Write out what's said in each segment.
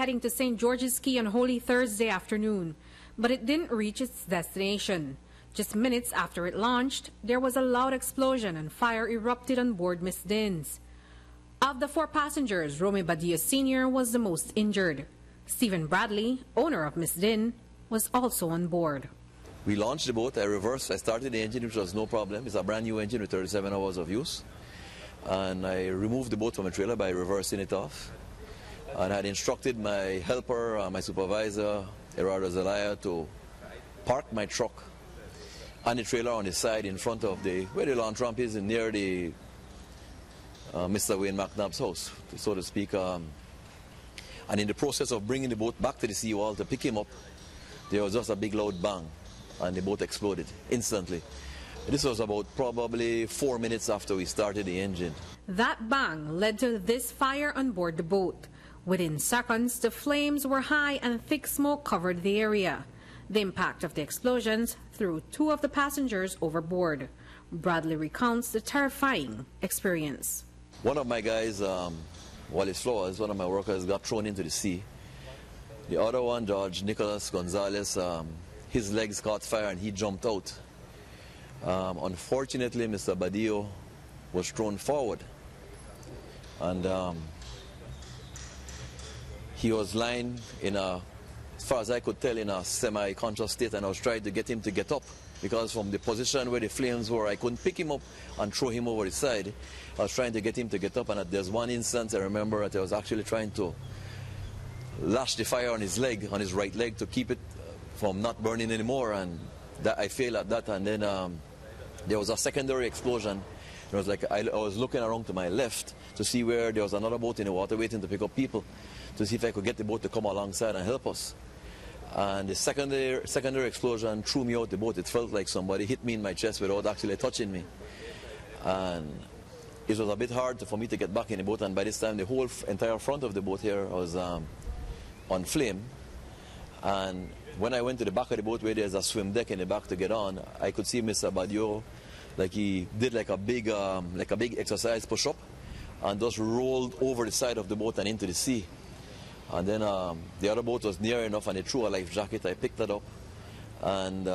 heading to St. George's Key on Holy Thursday afternoon, but it didn't reach its destination. Just minutes after it launched, there was a loud explosion and fire erupted on board Miss Din's. Of the 4 passengers, Romy Badillo Sr. was the most injured. Stephen Bradley, owner of Miss Din, was also on board. We launched the boat, I started the engine, which was no problem. It's a brand new engine with 37 hours of use. And I removed the boat from the trailer by reversing it off. And I had instructed my helper, my supervisor, Gerardo Zelaya, to park my truck and the trailer on the side in front of where the launch ramp is, near the Mr. Wayne McNabb's house, so to speak. And in the process of bringing the boat back to the seawall to pick him up, there was just a big loud bang, and the boat exploded instantly. This was about probably 4 minutes after we started the engine. That bang led to this fire on board the boat. Within seconds, the flames were high and thick smoke covered the area. The impact of the explosions threw 2 of the passengers overboard. Bradley recounts the terrifying experience. One of my guys, Wallace Flores, one of my workers, got thrown into the sea. The other one, George Nicholas Gonzalez, his legs caught fire and he jumped out. Unfortunately, Mr. Badillo was thrown forward, and he was lying in a, as far as I could tell, in a semi-conscious state, and I was trying to get him to get up, because from the position where the flames were, I couldn't pick him up and throw him over the side. I was trying to get him to get up, and there's one instance I remember that I was actually trying to lash the fire on his leg, on his right leg, to keep it from not burning anymore, and that I failed at that. And then there was a secondary explosion. It was like I was looking around to my left to see where there was another boat in the water waiting to pick up people, to see if I could get the boat to come alongside and help us. And the secondary explosion threw me out the boat. It felt like somebody hit me in my chest without actually touching me. And it was a bit hard for me to get back in the boat, and by this time the whole entire front of the boat here was on flame. And when I went to the back of the boat, where there's a swim deck in the back to get on, I could see Mr. Badillo, like he did like a big exercise push-up, and just rolled over the side of the boat and into the sea. And then the other boat was near enough, and they threw a life jacket. I picked that up, and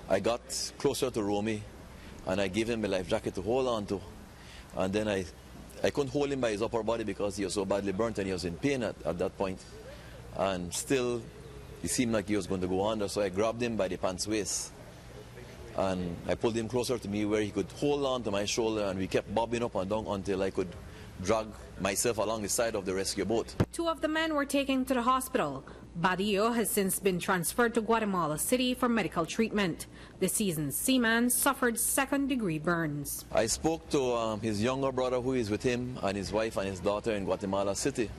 I got closer to Romy, and I gave him a life jacket to hold on to. And then I couldn't hold him by his upper body because he was so badly burnt and he was in pain at that point. And still, it seemed like he was going to go under, so I grabbed him by the pants waist. And I pulled him closer to me where he could hold on to my shoulder, and we kept bobbing up and down until I could drag myself along the side of the rescue boat. 2 of the men were taken to the hospital. Badillo has since been transferred to Guatemala City for medical treatment. The seasoned seaman suffered 2nd-degree burns. I spoke to his younger brother, who is with him, and his wife and his daughter in Guatemala City,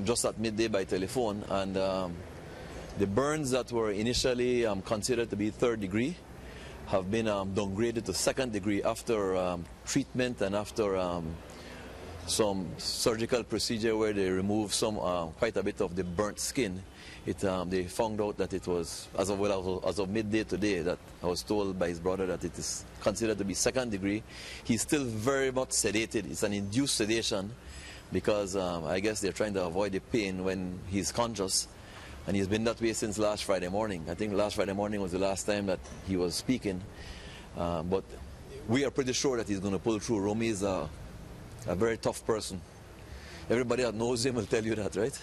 just at midday by telephone. And the burns that were initially considered to be 3rd degree have been downgraded to 2nd degree after treatment and after some surgical procedure where they removed quite a bit of the burnt skin. They found out that it was, as of midday today, that I was told by his brother that it is considered to be 2nd degree. He's still very much sedated. It's an induced sedation because I guess they're trying to avoid the pain when he's conscious. And he's been that way since last Friday morning. I think last Friday morning was the last time that he was speaking. But we are pretty sure that he's going to pull through. Romy is a very tough person. Everybody that knows him will tell you that, right?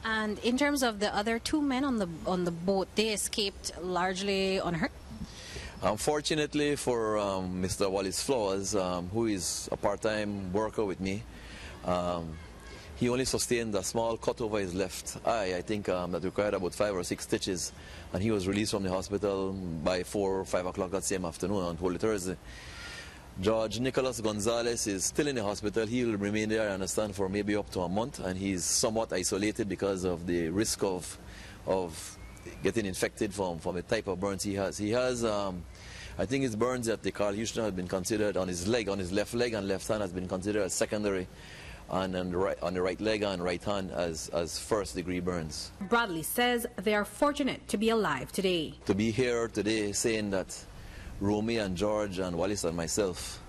And in terms of the other 2 men on the boat, they escaped largely unhurt? Unfortunately for Mr. Wallace Flores, who is a part-time worker with me, he only sustained a small cut over his left eye, I think that required about 5 or 6 stitches, and he was released from the hospital by 4 or 5 o'clock that same afternoon on Holy Thursday. George Nicholas Gonzalez is still in the hospital. He will remain there, I understand, for maybe up to a month, and he's somewhat isolated because of the risk of getting infected from the type of burns he has. He has, I think his burns at the Carl Houston have been considered on his leg, on his left leg and left hand has been considered as secondary, and on the right leg and right hand as 1st-degree burns. Bradley says they are fortunate to be alive today. To be here today saying that Romy and George and Wallace and myself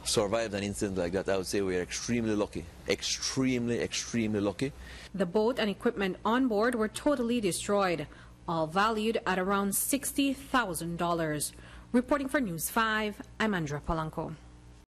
survived an incident like that, I would say we're extremely lucky. Extremely, extremely lucky. The boat and equipment on board were totally destroyed, all valued at around $60,000. Reporting for News 5, I'm Andrea Polanco.